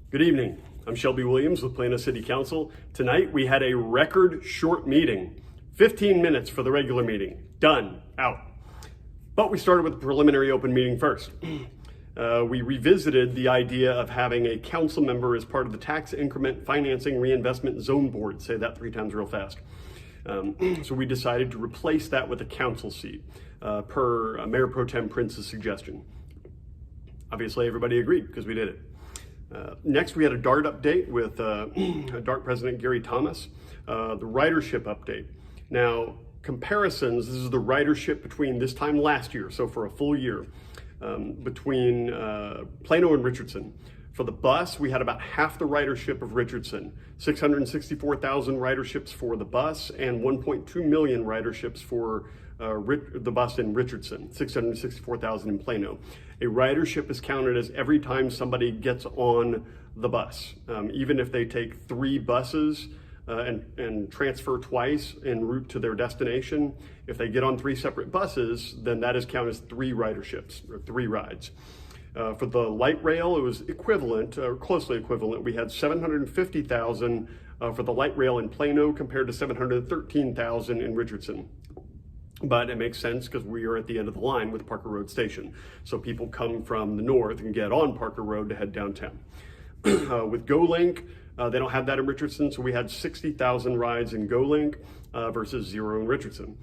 Good evening. I'm Shelby Williams with Plano City Council. Tonight we had a record short meeting. 15 minutes for the regular meeting. Done. Out. But we started with the preliminary open meeting first. We revisited the idea of having a council member as part of the Tax Increment Financing Reinvestment Zone Board. Say that 3 times real fast. So we decided to replace that with a council seat per Mayor Pro Tem Prince's suggestion. Obviously everybody agreed because we did it. Next, we had a DART update with DART President Gary Thomas, the ridership update. Now, comparisons, this is the ridership between this time last year, so for a full year, between Plano and Richardson. For the bus, we had about half the ridership of Richardson, 664,000 riderships for the bus and 1.2 million riderships for the bus in Richardson, 664,000 in Plano. A ridership is counted as every time somebody gets on the bus. Even if they take 3 buses and transfer twice en route to their destination, if they get on 3 separate buses, then that is counted as 3 riderships, or 3 rides. For the light rail, it was equivalent, or closely equivalent. We had 750,000 for the light rail in Plano compared to 713,000 in Richardson. But it makes sense because we are at the end of the line with Parker Road Station. So people come from the north and get on Parker Road to head downtown. With GoLink, they don't have that in Richardson, so we had 60,000 rides in GoLink versus 0 in Richardson,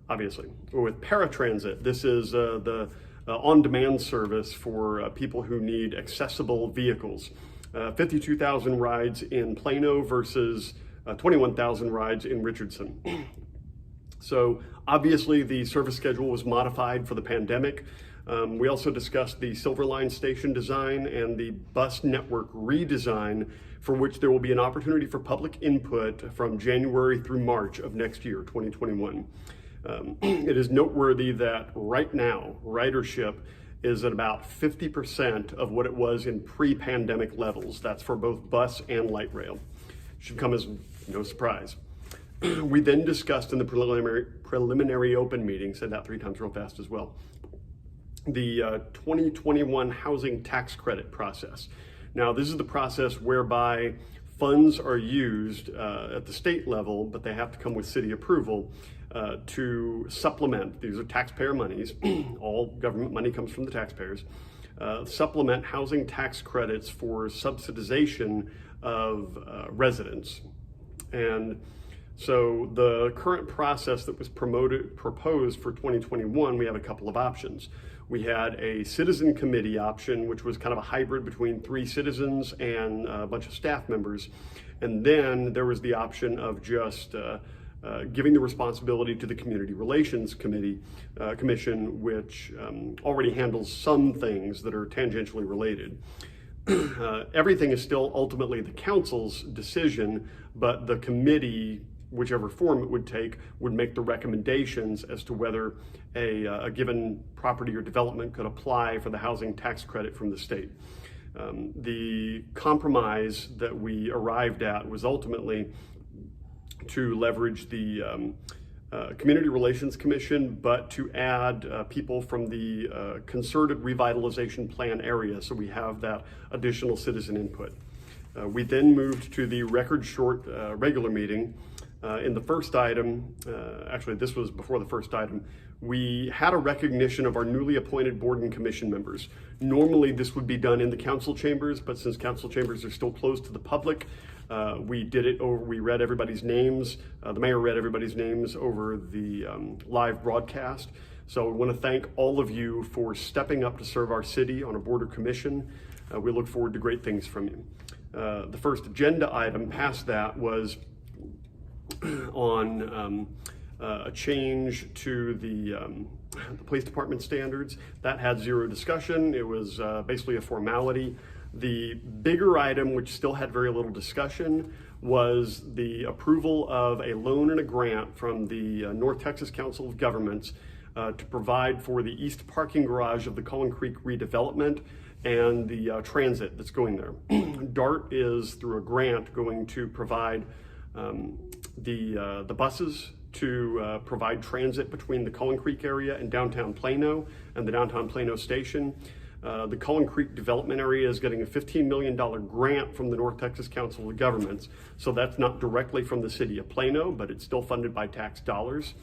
obviously. With Paratransit, this is the on-demand service for people who need accessible vehicles. 52,000 rides in Plano versus 21,000 rides in Richardson. So obviously the service schedule was modified for the pandemic. We also discussed the Silver Line station design and the bus network redesign, for which there will be an opportunity for public input from January through March of next year, 2021. It is noteworthy that right now, ridership is at about 50% of what it was in pre-pandemic levels. That's for both bus and light rail. Should come as no surprise. We then discussed in the preliminary open meeting, said that 3 times real fast as well, the 2021 housing tax credit process. Now, this is the process whereby funds are used at the state level, but they have to come with city approval to supplement, these are taxpayer monies, all government money comes from the taxpayers, supplement housing tax credits for subsidization of residents. And so the current process that was proposed for 2021, we have a couple of options. We had a citizen committee option, which was kind of a hybrid between 3 citizens and a bunch of staff members. And then there was the option of just giving the responsibility to the Community Relations Commission, which already handles some things that are tangentially related. Everything is still ultimately the council's decision, but the committee, whichever form it would take, would make the recommendations as to whether a given property or development could apply for the housing tax credit from the state. The compromise that we arrived at was ultimately to leverage the Community Relations Commission, but to add people from the concerted revitalization plan area, so we have that additional citizen input. We then moved to the record short regular meeting. In the first item, actually this was before the first item, we had a recognition of our newly appointed board and commission members. Normally this would be done in the council chambers, but since council chambers are still closed to the public, we did it over, we read everybody's names. The mayor read everybody's names over the live broadcast. So we want to thank all of you for stepping up to serve our city on a board or commission. We look forward to great things from you. The first agenda item past that was on a change to the police department standards. That had 0 discussion. It was basically a formality. The bigger item, which still had very little discussion, was the approval of a loan and a grant from the North Texas Council of Governments to provide for the east parking garage of the Collin Creek redevelopment and the transit that's going there. DART is, through a grant, going to provide the buses to provide transit between the Collin Creek area and Downtown Plano and the Downtown Plano station. The Collin Creek development area is getting a $15 million grant from the North Texas Council of Governments. So that's not directly from the city of Plano, but it's still funded by tax dollars.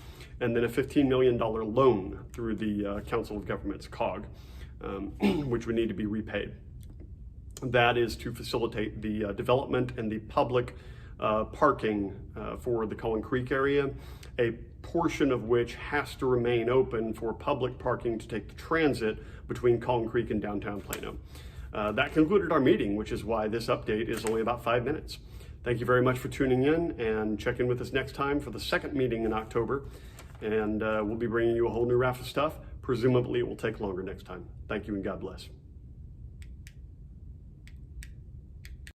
And then a $15 million loan through the Council of Governments, COG, which would need to be repaid. That is to facilitate the development and the public parking for the Collin Creek area, a portion of which has to remain open for public parking to take the transit between Collin Creek and Downtown Plano. That concluded our meeting, which is why this update is only about 5 minutes. Thank you very much for tuning in, and check in with us next time for the second meeting in October. And we'll be bringing you a whole new raft of stuff. Presumably it will take longer next time. Thank you and God bless.